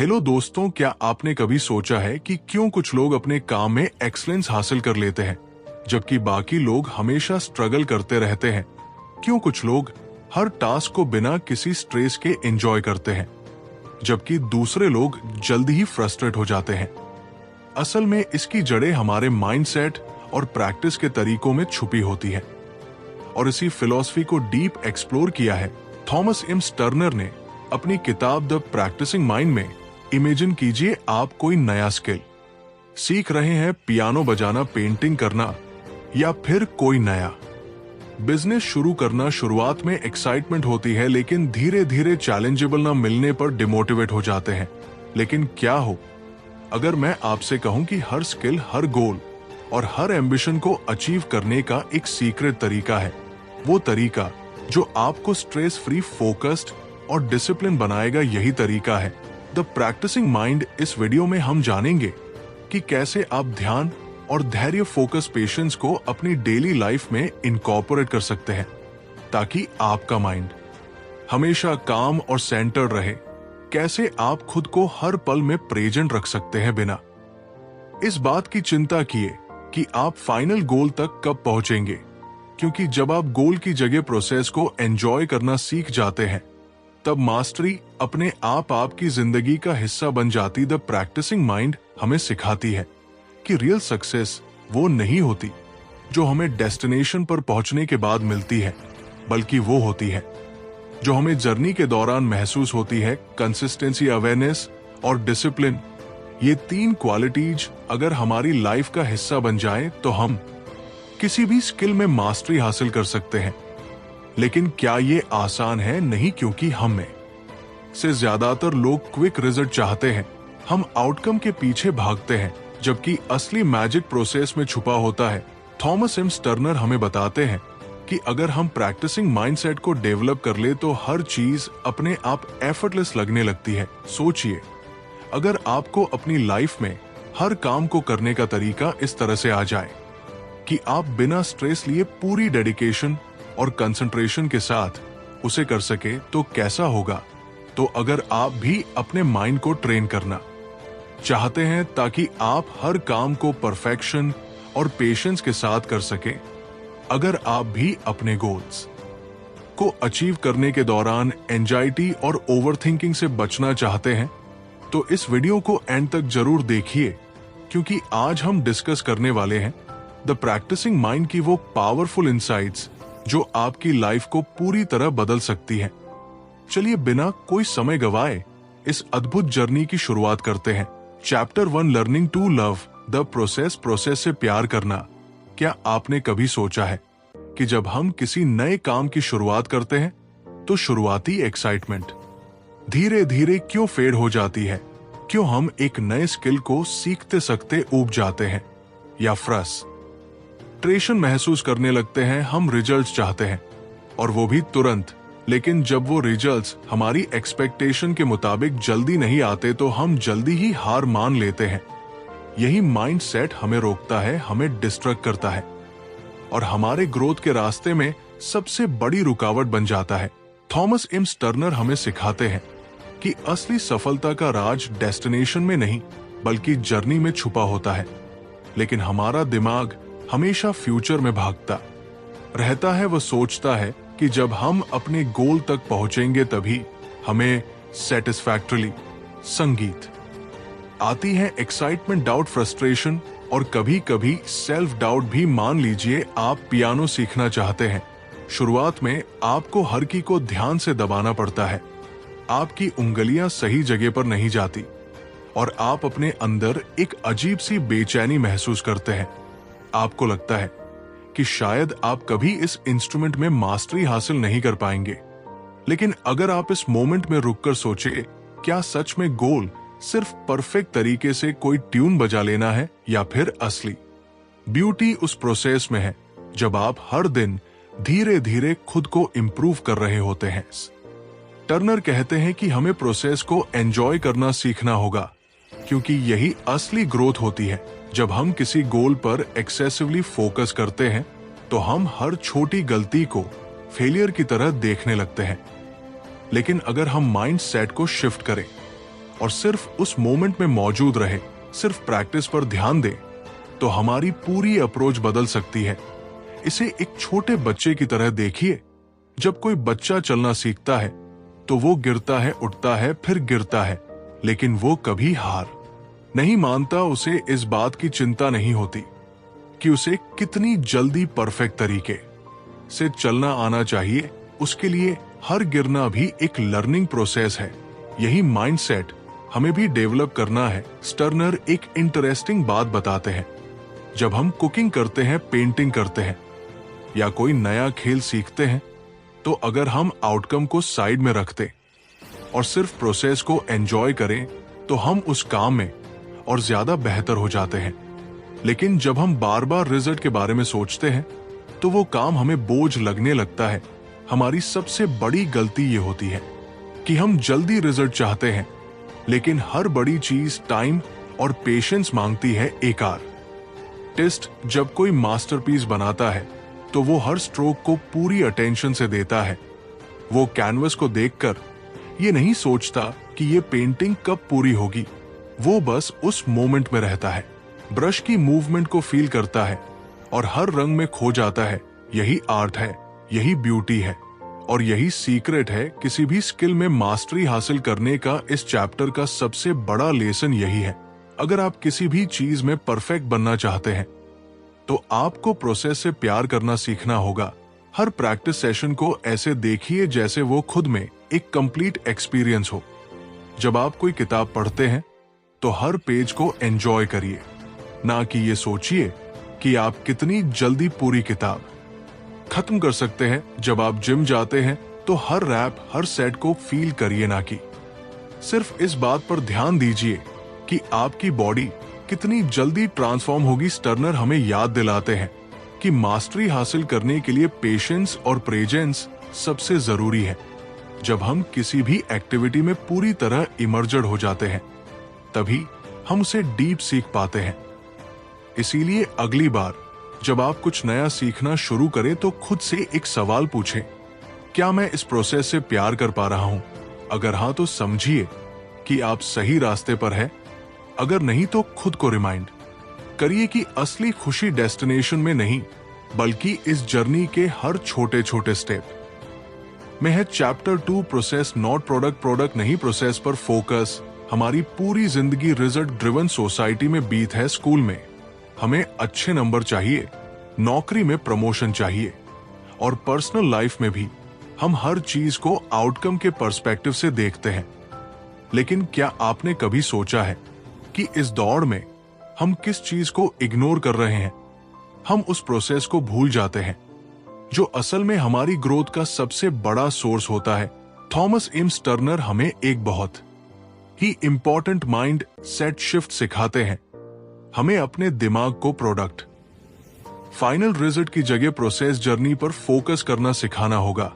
Hello दोस्तों, क्या आपने कभी सोचा है कि क्यों कुछ लोग अपने काम में एक्सीलेंस हासिल कर लेते हैं जबकि बाकी लोग हमेशा स्ट्रगल करते रहते हैं? क्यों कुछ लोग हर टास्क को बिना किसी स्ट्रेस के एंजॉय करते हैं जबकि दूसरे लोग जल्दी ही फ्रस्ट्रेट हो जाते हैं? असल में इसकी जड़ें हमारे माइंडसेट और प्रैक्टिस के तरीकों में छुपी होती है और इसी फिलॉसफी को डीप एक्सप्लोर किया है थॉमस एम स्टर्नर ने अपनी किताब द प्रैक्टिसिंग माइंड में। इमेजिन कीजिए आप कोई नया स्किल सीख रहे हैं, पियानो बजाना, पेंटिंग करना या फिर कोई नया बिजनेस शुरू करना। शुरुआत में एक्साइटमेंट होती है लेकिन धीरे धीरे चैलेंजेबल ना मिलने पर डिमोटिवेट हो जाते हैं। लेकिन क्या हो अगर मैं आपसे कहूं कि हर स्किल, हर गोल और हर एम्बिशन को अचीव करने का एक सीक्रेट तरीका है। वो तरीका जो आपको स्ट्रेस फ्री, फोकस्ड और डिसिप्लिन बनाएगा, यही तरीका है द प्रैक्टिसिंग माइंड। इस वीडियो में हम जानेंगे कि कैसे आप ध्यान और धैर्य, फोकस, पेशेंस को अपनी डेली लाइफ में इनकॉर्पोरेट कर सकते हैं ताकि आपका माइंड हमेशा काम और सेंटर्ड रहे। कैसे आप खुद को हर पल में प्रेजेंट रख सकते हैं बिना इस बात की चिंता किए कि आप फाइनल गोल तक कब पहुंचेंगे, क्योंकि जब आप गोल की जगह प्रोसेस को एंजॉय करना सीख जाते हैं तब मास्टरी अपने आप आपकी जिंदगी का हिस्सा बन जाती। द प्रैक्टिसिंग माइंड हमें सिखाती है कि रियल सक्सेस वो नहीं होती जो हमें डेस्टिनेशन पर पहुंचने के बाद मिलती है, बल्कि वो होती है जो हमें जर्नी के दौरान महसूस होती है। कंसिस्टेंसी, अवेयरनेस और डिसिप्लिन, ये तीन क्वालिटीज अगर हमारी लाइफ का हिस्सा बन जाएं तो हम किसी भी स्किल में मास्टरी हासिल कर सकते हैं। लेकिन क्या ये आसान है? नहीं, क्योंकि हम में से ज्यादातर लोग क्विक रिजल्ट चाहते हैं। हम आउटकम के पीछे भागते हैं जबकि असली मैजिक प्रोसेस में छुपा होता है। थॉमस एम स्टर्नर हमें बताते हैं कि अगर हम प्रैक्टिसिंग माइंडसेट को डेवलप कर ले तो हर चीज अपने आप एफर्टलेस लगने लगती है। सोचिए, अगर आपको अपनी लाइफ में हर काम को करने का तरीका इस तरह से आ जाए कि आप बिना स्ट्रेस लिए पूरी डेडिकेशन और कंसंट्रेशन के साथ उसे कर सके तो कैसा होगा? तो अगर आप भी अपने माइंड को ट्रेन करना चाहते हैं ताकि आप हर काम को परफेक्शन और पेशेंस के साथ कर सके, अगर आप भी अपने गोल्स को अचीव करने के दौरान एंजाइटी और ओवरथिंकिंग से बचना चाहते हैं, तो इस वीडियो को एंड तक जरूर देखिए, क्योंकि आज हम डिस्कस करने वाले हैं द प्रैक्टिसिंग माइंड की वो पावरफुल इनसाइट्स जो आपकी लाइफ को पूरी तरह बदल सकती है। चलिए बिना कोई समय गवाए इस अद्भुत जर्नी की शुरुआत करते हैं। Chapter 1, learning to love the process. Process से प्यार करना। क्या आपने कभी सोचा है कि जब हम किसी नए काम की शुरुआत करते हैं तो शुरुआती एक्साइटमेंट धीरे धीरे क्यों फेड हो जाती है? क्यों हम एक नए स्किल को सीखते सकते ऊब जाते हैं या फ्रस्ट्रेशन महसूस करने लगते हैं? हम रिजल्ट्स चाहते हैं और वो भी तुरंत, लेकिन जब वो रिजल्ट्स हमारी एक्सपेक्टेशन के मुताबिक जल्दी नहीं आते तो हम जल्दी ही हार मान लेते हैं। यही माइंडसेट हमें रोकता है, हमें डिस्ट्रैक्ट करता है और हमारे ग्रोथ के रास्ते में सबसे बड़ी रुकावट बन जाता है। थॉमस एम स्टर्नर हमें सिखाते हैं कि असली सफलता का राज डेस्टिनेशन में नहीं बल्कि जर्नी में छुपा होता है। लेकिन हमारा दिमाग हमेशा फ्यूचर में भागता रहता है। वह सोचता है कि जब हम अपने गोल तक पहुंचेंगे तभी हमें सेटिस्फैक्टरली संगीत आती है। एक्साइटमेंट, डाउट, फ्रस्ट्रेशन और कभी कभी सेल्फ डाउट भी। मान लीजिए आप पियानो सीखना चाहते हैं। शुरुआत में आपको हर की को ध्यान से दबाना पड़ता है, आपकी उंगलियां सही जगह पर नहीं जाती और आप अपने अंदर एक अजीब सी बेचैनी महसूस करते हैं। आपको लगता है कि शायद आप कभी इस इंस्ट्रूमेंट में मास्टरी हासिल नहीं कर पाएंगे। लेकिन अगर आप इस मोमेंट में रुककर सोचे, क्या सच में गोल सिर्फ परफेक्ट तरीके से कोई ट्यून बजा लेना है या फिर असली ब्यूटी उस प्रोसेस में है जब आप हर दिन धीरे धीरे खुद को इंप्रूव कर रहे होते हैं? टर्नर कहते हैं कि हमें प्रोसेस को एंजॉय करना सीखना होगा, क्योंकि यही असली ग्रोथ होती है। जब हम किसी गोल पर एक्सेसिवली फोकस करते हैं तो हम हर छोटी गलती को फेलियर की तरह देखने लगते हैं। लेकिन अगर हम माइंड सेट को शिफ्ट करें, और सिर्फ उस मोमेंट में मौजूद रहे, सिर्फ प्रैक्टिस पर ध्यान दें, तो हमारी पूरी अप्रोच बदल सकती है। इसे एक छोटे बच्चे की तरह देखिए। जब कोई बच्चा चलना सीखता है तो वो गिरता है, उठता है, फिर गिरता है, लेकिन वो कभी हार नहीं मानता। उसे इस बात की चिंता नहीं होती कि उसे कितनी जल्दी परफेक्ट तरीके से चलना आना चाहिए। उसके लिए हर गिरना भी एक लर्निंग प्रोसेस है। यही माइंडसेट हमें भी डेवलप करना है। स्टर्नर एक इंटरेस्टिंग बात बताते हैं। जब हम कुकिंग करते हैं, पेंटिंग करते हैं या कोई नया खेल सीखते हैं, तो अगर हम आउटकम को साइड में रखते और सिर्फ प्रोसेस को एंजॉय करें, तो हम उस काम में और ज्यादा बेहतर हो जाते हैं। लेकिन जब हम बार बार रिजल्ट के बारे में सोचते हैं, तो वो काम हमें बोझ लगने लगता है। हमारी सबसे बड़ी गलती ये होती है कि हम जल्दी रिजल्ट चाहते हैं, लेकिन हर बड़ी चीज टाइम और पेशेंस मांगती है। एक आर्टिस्ट जब कोई मास्टरपीस बनाता है, तो वो हर स्ट्रोक को पूरी अटेंशन से देता है। वो कैनवस को देखकर ये नहीं सोचता कि ये पेंटिंग कब पूरी होगी। वो बस उस मोमेंट में रहता है, ब्रश की मूवमेंट को फील करता है और हर रंग में खो जाता है। यही आर्ट है, यही ब्यूटी है और यही सीक्रेट है किसी भी स्किल में मास्टरी हासिल करने का। इस चैप्टर का सबसे बड़ा लेसन यही है। अगर आप किसी भी चीज में परफेक्ट बनना चाहते हैं, तो आपको प्रोसेस से प्यार करना सीखना होगा। हर प्रैक्टिस सेशन को ऐसे देखिए जैसे वो खुद में एक कंप्लीट एक्सपीरियंस हो। जब आप कोई किताब पढ़ते हैं, तो हर पेज को एंजॉय करिए, ना कि ये सोचिए कि आप कितनी जल्दी पूरी किताब खत्म कर सकते हैं। जब आप जिम जाते हैं, तो हर रैप, हर सेट को फील करिए, ना कि सिर्फ इस बात पर ध्यान दीजिए कि आपकी बॉडी कितनी जल्दी ट्रांसफॉर्म होगी। स्टर्नर हमें याद दिलाते हैं कि मास्टरी हासिल करने के लिए पेशेंस और प्रेजेंस सबसे जरूरी है। जब हम किसी भी एक्टिविटी में पूरी तरह इमर्जड हो जाते हैं, तभी हम उसे डीप सीख पाते हैं। इसीलिए अगली बार जब आप कुछ नया सीखना शुरू करें, तो खुद से एक सवाल पूछें, क्या मैं इस प्रोसेस से प्यार कर पा रहा हूं? अगर हां, तो समझिए कि आप सही रास्ते पर हैं। अगर नहीं, तो खुद को रिमाइंड करिए कि असली खुशी डेस्टिनेशन में नहीं, बल्कि इस जर्नी के हर छोटे छोटे स्टेप में है। Chapter 2 process not product, product नहीं प्रोसेस पर फोकस। हमारी पूरी जिंदगी रिजल्ट ड्रिवन सोसाइटी में बीत है। स्कूल में हमें अच्छे नंबर चाहिए, नौकरी में प्रमोशन चाहिए, और पर्सनल लाइफ में भी हम हर चीज को आउटकम के पर्सपेक्टिव से देखते हैं। लेकिन क्या आपने कभी सोचा है कि इस दौड़ में हम किस चीज को इग्नोर कर रहे हैं? हम उस प्रोसेस को भूल जाते हैं जो असल में हमारी ग्रोथ का सबसे बड़ा सोर्स होता है। थॉमस एम स्टर्नर हमें एक बहुत ही इंपॉर्टेंट माइंड सेट शिफ्ट सिखाते हैं। हमें अपने दिमाग को प्रोडक्ट फाइनल रिजल्ट की जगह प्रोसेस जर्नी पर फोकस करना सिखाना होगा।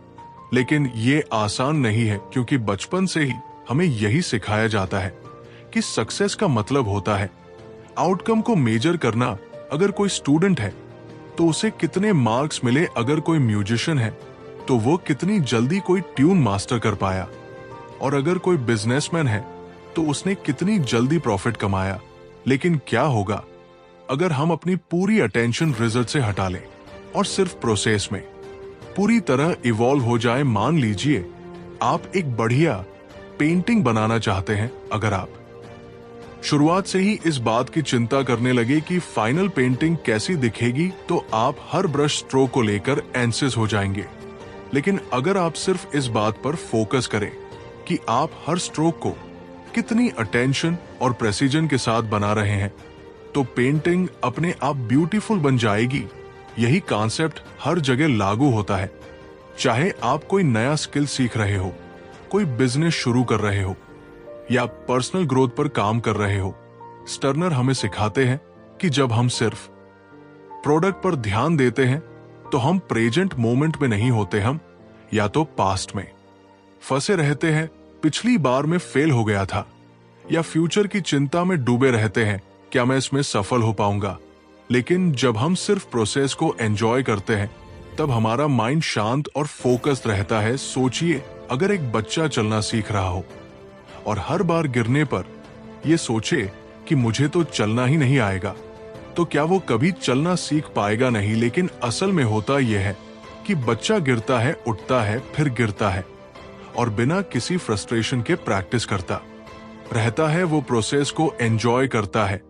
लेकिन ये आसान नहीं है, क्योंकि बचपन से ही हमें यही सिखाया जाता है कि सक्सेस का मतलब होता है आउटकम को मेजर करना। अगर कोई स्टूडेंट है तो उसे कितने मार्क्स मिले, अगर कोई म्यूजिशियन है तो वो कितनी जल्दी कोई ट्यून मास्टर कर पाया, और अगर कोई बिजनेसमैन है तो उसने कितनी जल्दी प्रॉफिट कमाया। लेकिन क्या होगा अगर हम अपनी पूरी अटेंशन रिजल्ट से हटा लें और सिर्फ प्रोसेस में पूरी तरह इवॉल्व हो जाए? मान लीजिए आप एक बढ़िया पेंटिंग बनाना चाहते हैं। अगर आप शुरुआत से ही इस बात की चिंता करने लगे कि फाइनल पेंटिंग कैसी दिखेगी, तो आप हर ब्रश स्ट्रोक को लेकर एंसियस हो जाएंगे। लेकिन अगर आप सिर्फ इस बात पर फोकस करें कि आप हर स्ट्रोक को कितनी अटेंशन और प्रेसिजन के साथ बना रहे हैं, तो पेंटिंग अपने आप ब्यूटीफुल बन जाएगी। यही कॉन्सेप्ट हर जगह लागू होता है। चाहे आप कोई नया स्किल सीख रहे हो, कोई बिजनेस शुरू कर रहे हो, या पर्सनल ग्रोथ पर काम कर रहे हो, स्टर्नर हमें सिखाते हैं कि जब हम सिर्फ प्रोडक्ट पर ध्यान देते हैं, तो हम प्रेजेंट मोमेंट में नहीं होते, हम या तो पास्ट में फंसे रहते हैं, पिछली बार में फेल हो गया था, या फ्यूचर की चिंता में डूबे रहते हैं, क्या मैं इसमें सफल हो पाऊंगा। लेकिन जब हम सिर्फ प्रोसेस को एंजॉय करते हैं, तब हमारा माइंड शांत और फोकस्ड रहता है। सोचिए, अगर एक बच्चा चलना सीख रहा हो और हर बार गिरने पर ये सोचे कि मुझे तो चलना ही नहीं आएगा, तो क्या वो कभी चलना सीख पाएगा नहीं। लेकिन असल में होता यह है कि बच्चा गिरता है, उठता है, फिर गिरता है और बिना किसी फ्रस्ट्रेशन के प्रैक्टिस करता रहता है। वो प्रोसेस को एंजॉय करता है।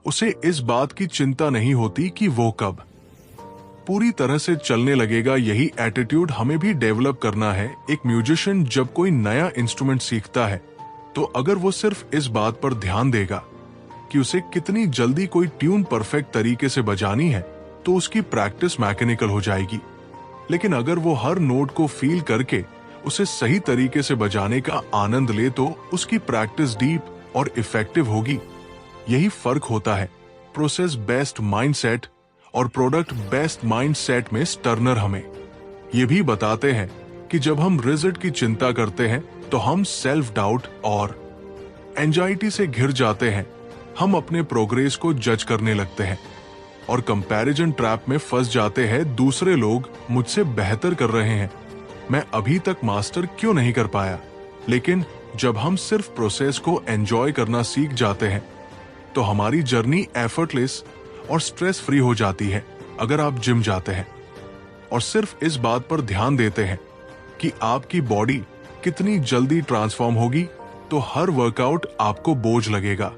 उसे इस बात की चिंता नहीं होती कि वो कब पूरी तरह से चलने लगेगा। यही एटीट्यूड हमें भी डेवलप करना है। एक म्यूजिशियन जब कोई नया इंस्ट्रूमेंट सीखता है तो अगर वो सिर्फ इस बात पर ध्यान देगा कि उसे कितनी जल्दी कोई ट्यून परफेक्ट तरीके से बजानी है, तो उसकी प्रैक्टिस मैकेनिकल हो जाएगी। लेकिन अगर वो हर नोट को फील करके उसे सही तरीके से बजाने का आनंद ले, तो उसकी प्रैक्टिस डीप और इफेक्टिव होगी। यही फर्क होता है प्रोसेस बेस्ट माइंडसेट और प्रोडक्ट बेस्ट माइंडसेट में। स्टर्नर हमें ये भी बताते हैं कि जब हम रिजल्ट की चिंता करते हैं तो हम सेल्फ डाउट और एंजाइटी से घिर जाते हैं। हम अपने प्रोग्रेस को जज करने लगते हैं और कंपैरिजन ट्रैप में फंस जाते हैं। दूसरे लोग मुझसे बेहतर कर रहे हैं, मैं अभी तक मास्टर क्यों नहीं कर पाया। लेकिन जब हम सिर्फ प्रोसेस को एंजॉय करना सीख जाते हैं तो हमारी जर्नी एफर्टलेस और स्ट्रेस फ्री हो जाती है। अगर आप जिम जाते हैं और सिर्फ इस बात पर ध्यान देते हैं कि आपकी बॉडी कितनी जल्दी ट्रांसफॉर्म होगी, तो हर वर्कआउट आपको बोझ लगेगा।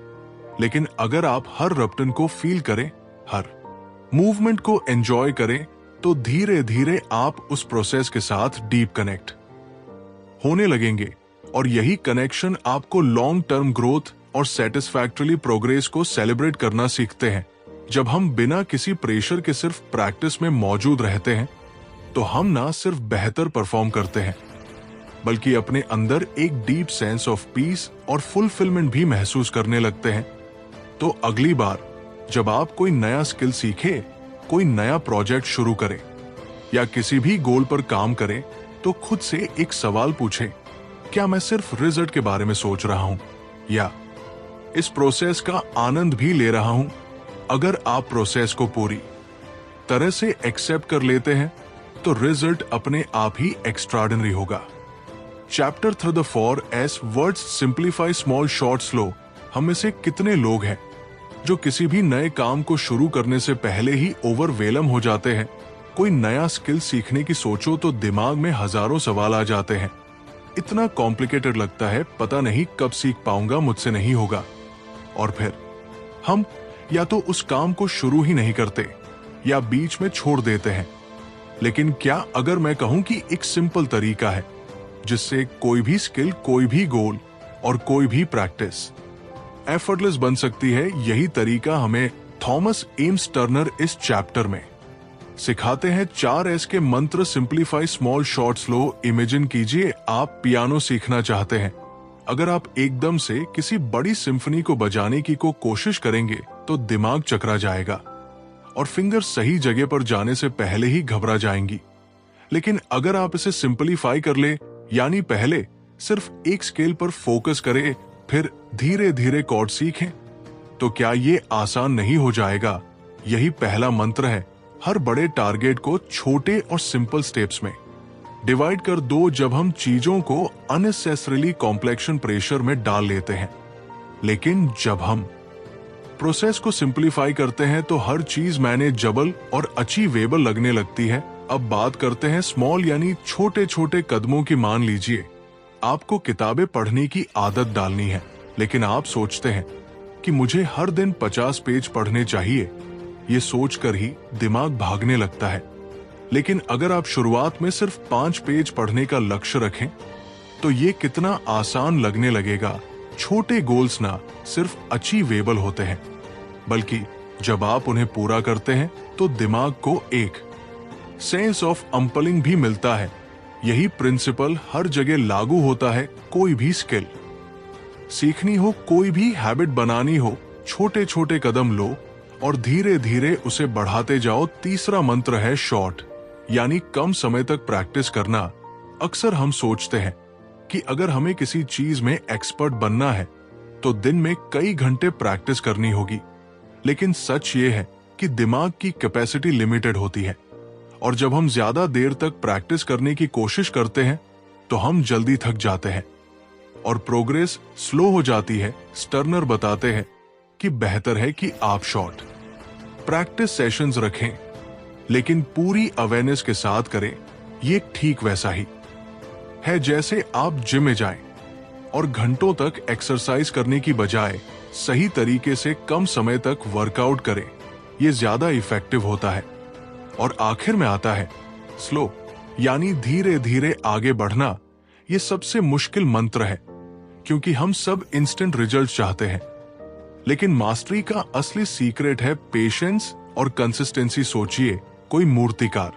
लेकिन अगर आप हर रप्टन को फील करें, हर मूवमेंट को एंजॉय करें, तो धीरे धीरे आप उस प्रोसेस के साथ डीप कनेक्ट होने लगेंगे। और यही कनेक्शन आपको लॉन्ग टर्म ग्रोथ और सेटिस्फैक्टरी प्रोग्रेस को सेलिब्रेट करना सीखते हैं। जब हम बिना किसी प्रेशर के सिर्फ प्रैक्टिस में मौजूद रहते हैं तो हम ना सिर्फ बेहतर परफॉर्म करते हैं, बल्कि अपने अंदर एक डीप सेंस ऑफ पीस और फुलफिलमेंट भी महसूस करने लगते हैं। तो अगली बार जब आप कोई नया स्किल सीखें, कोई नया प्रोजेक्ट शुरू करें या किसी भी गोल पर काम करें, तो खुद से एक सवाल पूछें, क्या मैं सिर्फ रिजल्ट के बारे में सोच रहा हूं या इस प्रोसेस का आनंद भी ले रहा हूं। अगर आप प्रोसेस को पूरी तरह से एक्सेप्ट कर लेते हैं तो रिजल्ट अपने आप ही एक्स्ट्राऑर्डिनरी होगा। Chapter through the 4S words simplify small short slow. हम में से कितने लोग हैं जो किसी भी नए काम को शुरू करने से पहले ही ओवरवेलम हो जाते हैं। कोई नया स्किल सीखने की सोचो तो दिमाग में हजारों सवाल आ जाते हैं। इतना कॉम्प्लिकेटेड लगता है, पता नहीं कब सीख पाऊंगा, मुझसे नहीं होगा। और फिर हम या तो उस काम को शुरू ही नहीं करते या बीच में छोड़ देते हैं। लेकिन क्या अगर मैं कहूं कि एक सिंपल तरीका है जिससे कोई भी स्किल, कोई भी गोल और कोई भी प्रैक्टिस एफर्टलेस बन सकती है, यही तरीका हमें थॉमस एम्स टर्नर इस चैप्टर में सिखाते हैं। 4S के मंत्र simplify small short slow. Imagine कीजिए आप पियानो सीखना चाहते हैं। अगर आप एकदम से किसी बड़ी सिम्फनी को बजाने की कोशिश करेंगे तो दिमाग चकरा जाएगा और फिंगर सही जगह पर जाने से पहले ही घबरा जाएंगी। लेकिन अगर आप इसे सिंपलीफाई कर ले, यानी पहले सिर्फ एक स्केल पर फोकस करें, फिर धीरे धीरे कॉर्ड सीखें, तो क्या ये आसान नहीं हो जाएगा। यही पहला मंत्र है। हर बड़े टारगेट को छोटे और सिंपल स्टेप्स में डिवाइड कर दो। जब हम चीजों को अननेसेसरीली कॉम्प्लेक्शन प्रेशर में डाल लेते हैं, लेकिन जब हम प्रोसेस को सिंपलीफाई करते हैं तो हर चीज मैनेजेबल और अचीवेबल लगने लगती है। अब बात करते हैं स्मॉल यानी छोटे छोटे कदमों की। मान लीजिए आपको किताबें पढ़ने की आदत डालनी है, लेकिन आप सोचते हैं कि मुझे हर दिन 50 पेज पढ़ने चाहिए। ये सोचकर ही दिमाग भागने लगता है। लेकिन अगर आप शुरुआत में सिर्फ 5 पेज पढ़ने का लक्ष्य रखें तो ये कितना आसान लगने लगेगा। छोटे गोल्स ना सिर्फ अचीवेबल होते हैं, बल्कि जब आप उन्हें पूरा करते हैं तो दिमाग को एक सेंस ऑफ अंपलिंग भी मिलता है। यही प्रिंसिपल हर जगह लागू होता है। कोई भी स्किल सीखनी हो, कोई भी हैबिट बनानी हो, छोटे छोटे कदम लो और धीरे धीरे उसे बढ़ाते जाओ। तीसरा मंत्र है शॉर्ट, यानी कम समय तक प्रैक्टिस करना। अक्सर हम सोचते हैं कि अगर हमें किसी चीज में एक्सपर्ट बनना है तो दिन में कई घंटे प्रैक्टिस करनी होगी। लेकिन सच ये है कि दिमाग की कैपेसिटी लिमिटेड होती है और जब हम ज्यादा देर तक प्रैक्टिस करने की कोशिश करते हैं तो हम जल्दी थक जाते हैं। और प्रोग्रेस स्लो हो जाती है, स्टर्नर बताते हैं कि बेहतर है कि आप शॉर्ट प्रैक्टिस सेशंस रखें, लेकिन पूरी अवेयरनेस के साथ करें। ये ठीक वैसा ही है जैसे आप जिम में जाएं और घंटों तक एक्सरसाइज करने की बजाय सही तरीके से कम समय तक वर्कआउट करें। ये ज्यादा इफेक्टिव होता है। और आखिर में आता है स्लो, यानी धीरे धीरे आगे बढ़ना। ये सबसे मुश्किल मंत्र है, क्योंकि हम सब इंस्टेंट रिजल्ट चाहते हैं। लेकिन मास्टरी का असली सीक्रेट है पेशेंस और कंसिस्टेंसी। सोचिए, कोई मूर्तिकार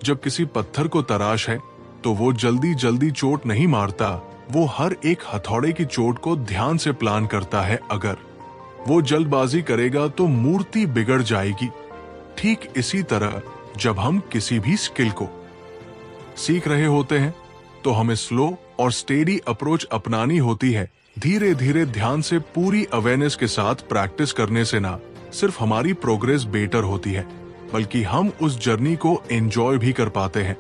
जब किसी पत्थर को तराश है तो वो जल्दी जल्दी चोट नहीं मारता, वो हर एक हथौड़े की चोट को ध्यान से प्लान करता है। अगर वो जल्दबाजी करेगा तो मूर्ति बिगड़ जाएगी। ठीक इसी तरह जब हम किसी भी स्किल को सीख रहे होते हैं तो हमें स्लो और स्टेडी अप्रोच अपनानी होती है। धीरे धीरे ध्यान से पूरी अवेयरनेस के साथ प्रैक्टिस करने से ना सिर्फ हमारी प्रोग्रेस बेटर होती है, बल्कि हम उस जर्नी को एंजॉय भी कर पाते हैं।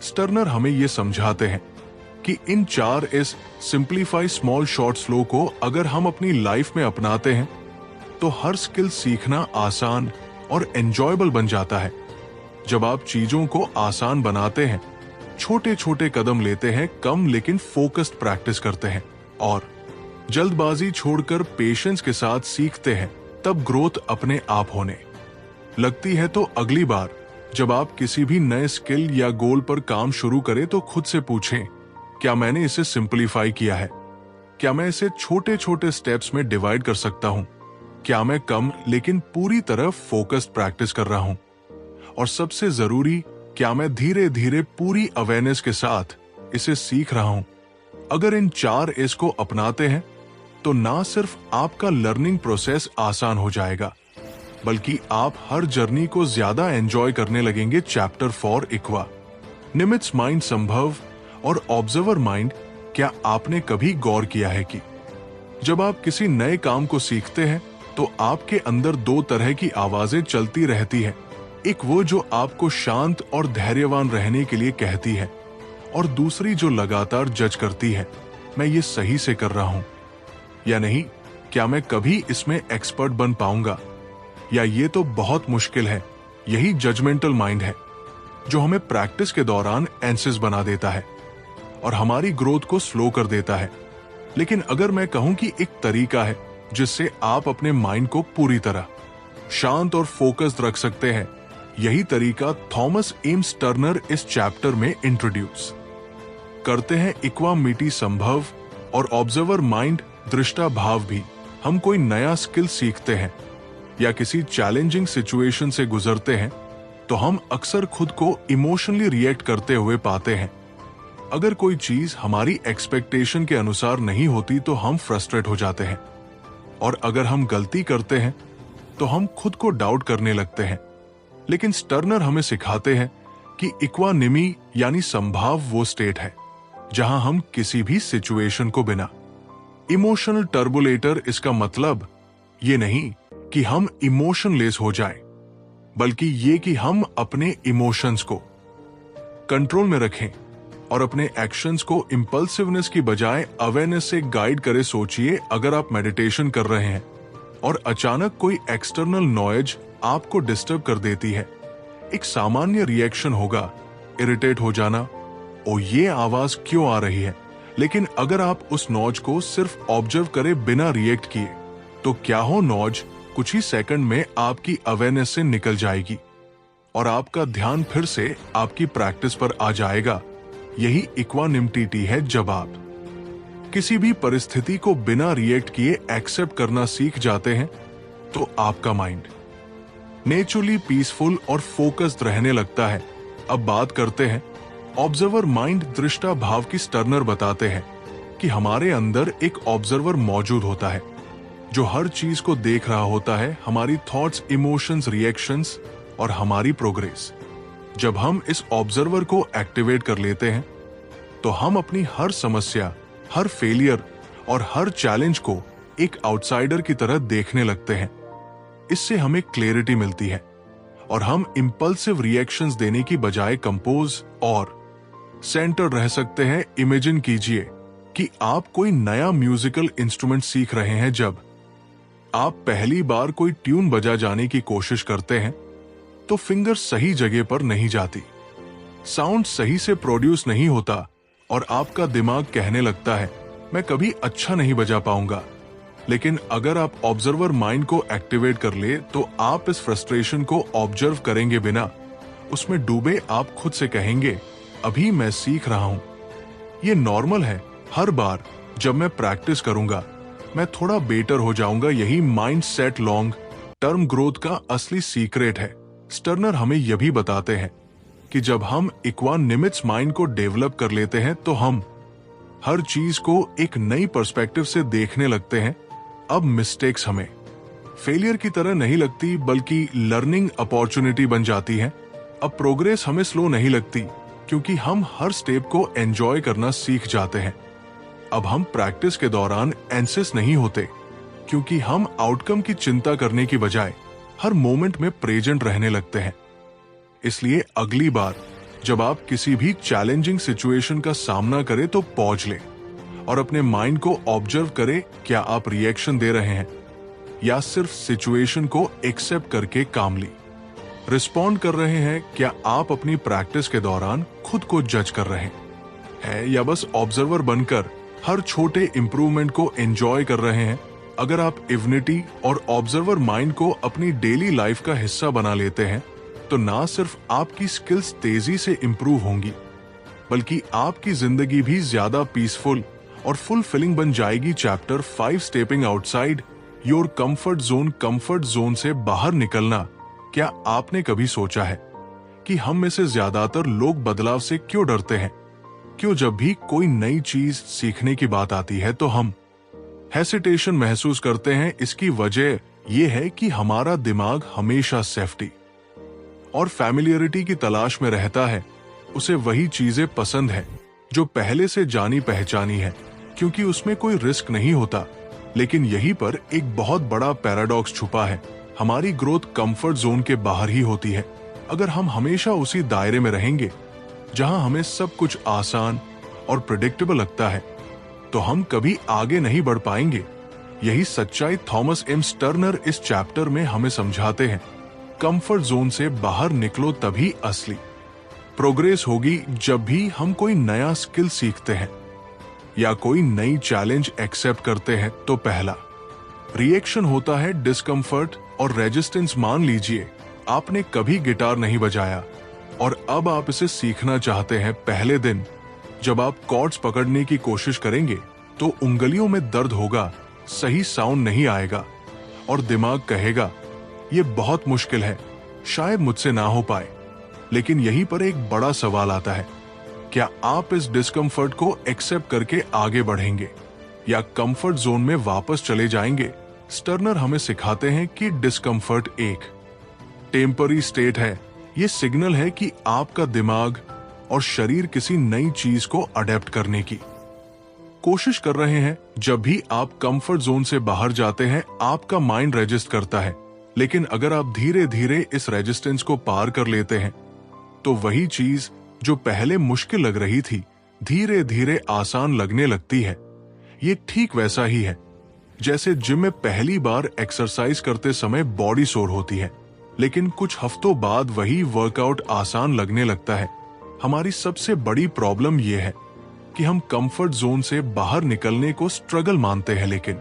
स्टर्नर हमें ये समझाते हैं कि इन 4 S simplify small short slow को अगर हम अपनी लाइफ में अपनाते हैं तो हर स्किल सीखना आसान और एंजॉयबल बन जाता है। जब आप चीजों को आसान बनाते हैं, छोटे छोटे कदम लेते हैं, कम लेकिन फोकस्ड प्रैक्टिस करते हैं और जल्दबाजी छोड़कर पेशेंस के साथ सीखते हैं, तब ग्रोथ अपने आप होने लगती है। तो अगली बार जब आप किसी भी नए स्किल या गोल पर काम शुरू करें तो खुद से पूछें, क्या मैंने इसे सिंपलीफाई किया है? क्या मैं इसे छोटे छोटे स्टेप्स में डिवाइड कर सकता हूं? क्या मैं कम लेकिन पूरी तरह फोकस्ड प्रैक्टिस कर रहा हूं? और सबसे जरूरी, क्या मैं धीरे धीरे पूरी अवेयरनेस के साथ इसे सीख रहा हूं? अगर इन 4 एस को अपनाते हैं तो ना सिर्फ आपका लर्निंग प्रोसेस आसान हो जाएगा, बल्कि आप हर जर्नी को ज्यादा एंजॉय करने लगेंगे। चैप्टर 4 इक्वा, निमित्स माइंड संभव और ऑब्जर्वर माइंड। क्या आपने कभी गौर किया है कि जब आप किसी नए काम को सीखते हैं तो आपके अंदर 2 तरह की आवाजें चलती रहती हैं। एक वो जो आपको शांत और धैर्यवान रहने के लिए कहती है, और दूसरी जो लगातार जज करती है, मैं ये सही से कर रहा हूं या नहीं? क्या मैं कभी इसमें एक्सपर्ट बन पाऊंगा, या ये तो बहुत मुश्किल है? यही जजमेंटल माइंड है जो हमें प्रैक्टिस के दौरान एंसिस बना देता है और हमारी ग्रोथ को स्लो कर देता है। लेकिन अगर मैं कहूं कि एक तरीका है जिससे आप अपने माइंड को पूरी तरह शांत और फोकस्ड रख सकते हैं, यही तरीका थॉमस एम्स टर्नर इस चैप्टर में इंट्रोड्यूस करते हैं। इक्वामिटी संभव और ऑब्जर्वर माइंड दृष्टा भाव भी। हम कोई नया स्किल सीखते हैं या किसी चैलेंजिंग सिचुएशन से गुजरते हैं तो हम अक्सर खुद को इमोशनली रिएक्ट करते हुए पाते हैं। अगर कोई चीज हमारी एक्सपेक्टेशन के अनुसार नहीं होती तो हम फ्रस्ट्रेट हो जाते हैं, और अगर हम गलती करते हैं तो हम खुद को डाउट करने लगते हैं। लेकिन स्टर्नर हमें सिखाते हैं कि इक्वानिमी यानी संभाव वो स्टेट है जहां हम किसी भी सिचुएशन को बिना इमोशनल टर्बुलेटर, इसका मतलब ये नहीं कि हम इमोशनलेस हो जाएं, बल्कि ये कि हम अपने इमोशंस को कंट्रोल में रखें और अपने एक्शंस को इंपल्सिवनेस की बजाय अवेयरनेस से गाइड करे। सोचिए, अगर आप मेडिटेशन कर रहे हैं और अचानक कोई एक्सटर्नल नॉइज आपको डिस्टर्ब कर देती है, एक सामान्य रिएक्शन होगा इरिटेट हो जाना, ओ ये आवाज क्यों आ रही है। लेकिन अगर आप उस नॉइज को सिर्फ ऑब्जर्व करें बिना रिएक्ट किए, तो क्या हो, नॉइज कुछ ही सेकंड में आपकी अवेयरनेस से निकल जाएगी और आपका ध्यान फिर से आपकी प्रैक्टिस पर आ जाएगा। यही इक्वानिमिटी है। जब आप किसी भी परिस्थिति को बिना रिएक्ट किए एक्सेप्ट करना सीख जाते हैं तो आपका माइंड नेचुरली पीसफुल और फोकस्ड रहने लगता है। अब बात करते हैं ऑब्जर्वर माइंड दृष्टा भाव की। स्टर्नर बताते हैं कि हमारे अंदर एक ऑब्जर्वर मौजूद होता है जो हर चीज को देख रहा होता है, हमारी थॉट्स, इमोशंस, रिएक्शंस और हमारी प्रोग्रेस। जब हम इस ऑब्जर्वर को एक्टिवेट कर लेते हैं तो हम अपनी हर समस्या, हर फेलियर और हर चैलेंज को एक आउटसाइडर की तरह देखने लगते हैं। इससे हमें क्लैरिटी मिलती है और हम इंपल्सिव रिएक्शंस देने की बजाय कंपोज और सेंटर रह सकते हैं। इमेजिन कीजिए कि आप कोई नया म्यूजिकल इंस्ट्रूमेंट सीख रहे हैं। जब आप पहली बार कोई ट्यून बजा जाने की कोशिश करते हैं तो फिंगर सही जगह पर नहीं जाती, साउंड सही से प्रोड्यूस नहीं होता और आपका दिमाग कहने लगता है मैं कभी अच्छा नहीं बजा पाऊंगा। लेकिन अगर आप ऑब्जर्वर माइंड को एक्टिवेट कर ले तो आप इस फ्रस्ट्रेशन को ऑब्जर्व करेंगे बिना उसमें डूबे आप खुद से कहेंगे अभी मैं सीख रहा हूं, ये नॉर्मल है, हर बार जब मैं प्रैक्टिस करूंगा मैं थोड़ा बेटर हो जाऊंगा। यही mind set long term growth का असली सीक्रेट है। स्टर्नर हमें यह भी बताते हैं कि जब हम इक्वानिमिट्स माइंड को डेवलप कर लेते हैं तो हम हर चीज को एक नई पर्सपेक्टिव से देखने लगते हैं। अब मिस्टेक्स हमें फेलियर की तरह नहीं लगती बल्कि लर्निंग अपॉर्चुनिटी बन जाती है। अब प्रोग्रेस हमें स्लो नहीं लगती क्योंकि हम हर स्टेप को एंजॉय करना सीख जाते हैं। अब हम प्रैक्टिस के दौरान एंसियस नहीं होते क्योंकि हम आउटकम की चिंता करने की बजाय हर मोमेंट में प्रेजेंट रहने लगते हैं। इसलिए अगली बार जब आप किसी भी चैलेंजिंग सिचुएशन का सामना करें तो पॉज लें और अपने माइंड को ऑब्जर्व करें, क्या आप रिएक्शन दे रहे हैं या सिर्फ सिचुएशन को एक्सेप्ट करके कामली रिस्पॉन्ड कर रहे हैं। क्या आप अपनी प्रैक्टिस के दौरान खुद को जज कर रहे हैं या बस ऑब्जर्वर बनकर हर छोटे इंप्रूवमेंट को एंजॉय कर रहे हैं। अगर आप इविनिटी और ऑब्जर्वर माइंड को अपनी डेली लाइफ का हिस्सा बना लेते हैं तो ना सिर्फ आपकी स्किल्स तेजी से इंप्रूव होंगी बल्कि आपकी जिंदगी भी ज्यादा पीसफुल और फुलफिलिंग बन जाएगी। Chapter 5 stepping outside your comfort zone से बाहर निकलना। क्या आपने कभी सोचा है कि हम में से ज्यादातर लोग बदलाव से क्यों डरते हैं? क्यों जब भी कोई नई चीज सीखने की बात आती है तो हम हेसिटेशन महसूस करते हैं? इसकी वजह यह है कि हमारा दिमाग हमेशा सेफ्टी और फैमिलियरिटी की तलाश में रहता है। उसे वही चीजें पसंद है जो पहले से जानी पहचानी है क्योंकि उसमें कोई रिस्क नहीं होता। लेकिन यहीं पर एक बहुत बड़ा पैराडॉक्स छुपा है। हमारी ग्रोथ कंफर्ट जोन के बाहर ही होती है। अगर हम हमेशा उसी दायरे में रहेंगे जहां हमें सब कुछ आसान और प्रेडिक्टेबल लगता है तो हम कभी आगे नहीं बढ़ पाएंगे। यही सच्चाई थॉमस एम स्टर्नर इस चैप्टर में हमें समझाते हैं। कंफर्ट जोन से बाहर निकलो, तभी असली प्रोग्रेस होगी। जब भी हम कोई नया स्किल सीखते हैं या कोई नई चैलेंज एक्सेप्ट करते हैं तो पहला रिएक्शन होता है डिस्कम्फर्ट और रेजिस्टेंस। मान लीजिए आपने कभी गिटार नहीं बजाया और अब आप इसे सीखना चाहते हैं। पहले दिन जब आप कॉर्ड्स पकड़ने की कोशिश करेंगे तो उंगलियों में दर्द होगा, सही साउंड नहीं आएगा और दिमाग कहेगा ये बहुत मुश्किल है, शायद मुझसे ना हो पाए। लेकिन यहीं पर एक बड़ा सवाल आता है, क्या आप इस डिस्कम्फर्ट को एक्सेप्ट करके आगे बढ़ेंगे या कंफर्ट जोन में वापस चले जाएंगे? स्टर्नर हमें सिखाते हैं कि डिस्कम्फर्ट एक टेम्पररी स्टेट है। ये सिग्नल है कि आपका दिमाग और शरीर किसी नई चीज को अडेप्ट करने की कोशिश कर रहे हैं। जब भी आप कंफर्ट जोन से बाहर जाते हैं आपका माइंड रेजिस्ट करता है, लेकिन अगर आप धीरे धीरे इस रेजिस्टेंस को पार कर लेते हैं तो वही चीज जो पहले मुश्किल लग रही थी धीरे धीरे आसान लगने लगती है। ये ठीक वैसा ही है जैसे जिम में पहली बार एक्सरसाइज करते समय बॉडी सोर होती है, लेकिन कुछ हफ्तों बाद वही वर्कआउट आसान लगने लगता है। हमारी सबसे बड़ी प्रॉब्लम यह है कि हम कंफर्ट जोन से बाहर निकलने को स्ट्रगल मानते हैं, लेकिन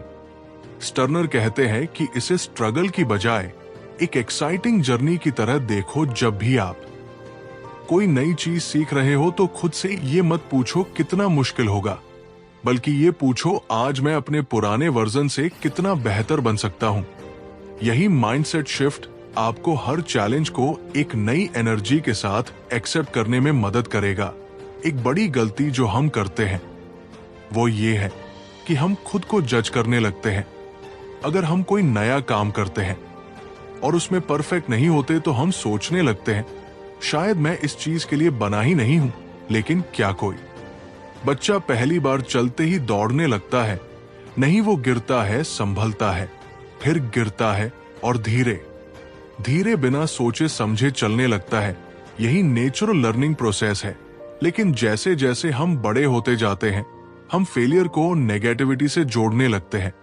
स्टर्नर कहते हैं कि इसे स्ट्रगल की बजाय एक एक्साइटिंग जर्नी की तरह देखो। जब भी आप कोई नई चीज सीख रहे हो तो खुद से ये मत पूछो कितना मुश्किल होगा, बल्कि ये पूछो आज मैं अपने पुराने वर्जन से कितना बेहतर बन सकता हूं। यही माइंडसेट शिफ्ट आपको हर चैलेंज को एक नई एनर्जी के साथ एक्सेप्ट करने में मदद करेगा। एक बड़ी गलती जो हम करते हैं वो ये है कि हम खुद को जज करने लगते हैं। अगर हम कोई नया काम करते हैं और उसमें परफेक्ट नहीं होते तो हम सोचने लगते हैं शायद मैं इस चीज के लिए बना ही नहीं हूं। लेकिन क्या कोई बच्चा पहली बार चलते ही दौड़ने लगता है? नहीं, वो गिरता है, संभलता है, फिर गिरता है और धीरे धीरे बिना सोचे समझे चलने लगता है। यही नेचुरल लर्निंग प्रोसेस है। लेकिन जैसे जैसे हम बड़े होते जाते हैं हम फेलियर को नेगेटिविटी से जोड़ने लगते हैं,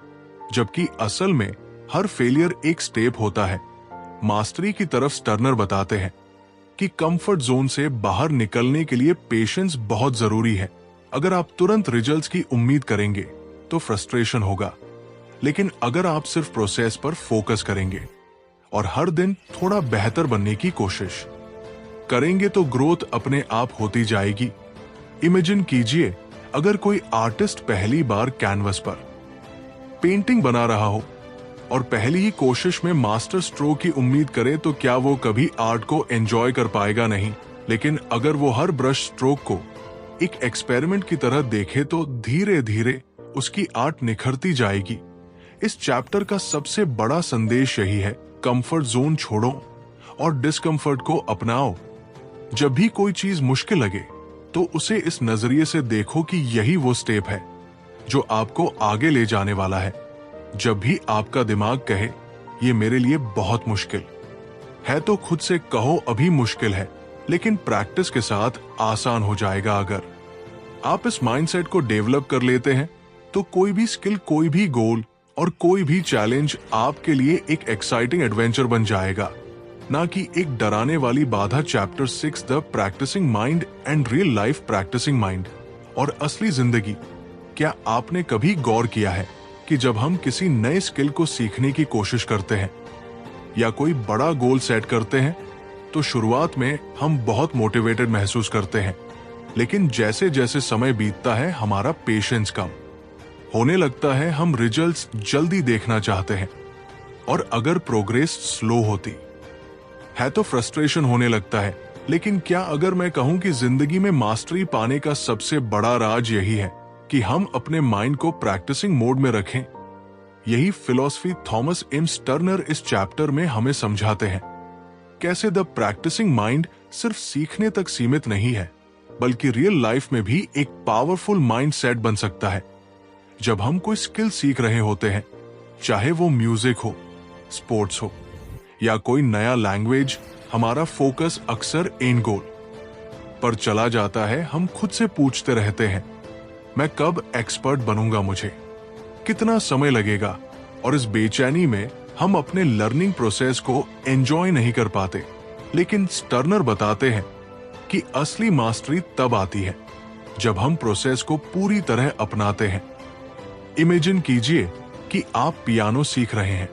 जबकि असल में हर फेलियर एक स्टेप होता है। मास्टरी की तरफ स्टर्नर बताते हैं कि कंफर्ट जोन से बाहर निकलने के लिए पेशेंस बहुत जरूरी है। अगर आप तुरंत रिजल्ट्स की उम्मीद करेंगे तो फ्रस्ट्रेशन होगा, लेकिन अगर आप सिर्फ प्रोसेस पर फोकस करेंगे और हर दिन थोड़ा बेहतर बनने की कोशिश करेंगे तो ग्रोथ अपने आप होती जाएगी। इमेजिन कीजिए, अगर कोई आर्टिस्ट पहली बार कैनवस पर पेंटिंग बना रहा हो और पहली ही कोशिश में मास्टर स्ट्रोक की उम्मीद करे तो क्या वो कभी आर्ट को एंजॉय कर पाएगा? नहीं। लेकिन अगर वो हर ब्रश स्ट्रोक को एक एक्सपेरिमेंट की तरह देखे तो धीरे धीरे उसकी आर्ट निखरती जाएगी। इस चैप्टर का सबसे बड़ा संदेश यही है, कंफर्ट जोन छोड़ो और डिस्कंफर्ट को अपनाओ। जब भी कोई चीज मुश्किल लगे तो उसे इस नजरिए से देखो कि यही वो स्टेप है जो आपको आगे ले जाने वाला है। जब भी आपका दिमाग कहे ये मेरे लिए बहुत मुश्किल है तो खुद से कहो अभी मुश्किल है, लेकिन प्रैक्टिस के साथ आसान हो जाएगा। अगर आप इस माइंडसेट को डेवलप कर लेते हैं तो कोई भी स्किल, कोई भी गोल और कोई भी चैलेंज आपके लिए एक एक्साइटिंग एडवेंचर बन जाएगा, ना कि एक डराने वाली बाधा। Chapter 6 the practising mind and real life practising mind और असली जिंदगी। क्या आपने कभी गौर किया है कि जब हम किसी नए स्किल को सीखने की कोशिश करते हैं या कोई बड़ा गोल सेट करते हैं तो शुरुआत में हम बहुत मोटिवेटेड महसूस करते हैं, लेकिन जैसे जैसे समय बीतता है हमारा पेशेंस कम होने लगता है। हम रिजल्ट्स जल्दी देखना चाहते हैं और अगर प्रोग्रेस स्लो होती है तो फ्रस्ट्रेशन होने लगता है। लेकिन क्या अगर मैं कहूं कि जिंदगी में मास्टरी पाने का सबसे बड़ा राज यही है कि हम अपने माइंड को प्रैक्टिसिंग मोड में रखें? यही फिलॉसफी थॉमस एम स्टर्नर इस चैप्टर में हमें समझाते हैं। कैसे द प्रैक्टिसिंग माइंड सिर्फ सीखने तक सीमित नहीं है, बल्कि रियल लाइफ में भी एक पावरफुल माइंड सेट बन सकता है। जब हम कोई स्किल सीख रहे होते हैं, चाहे वो म्यूजिक हो, स्पोर्ट्स हो या कोई नया लैंग्वेज, हमारा फोकस अक्सर एंड गोल पर चला जाता है। हम खुद से पूछते रहते हैं, मैं कब एक्सपर्ट बनूंगा, मुझे कितना समय लगेगा? और इस बेचैनी में हम अपने लर्निंग प्रोसेस को एंजॉय नहीं कर पाते। लेकिन स्टर्नर बताते हैं कि असली मास्टरी तब आती है जब हम प्रोसेस को पूरी तरह अपनाते हैं। इमेजिन कीजिए कि आप पियानो सीख रहे हैं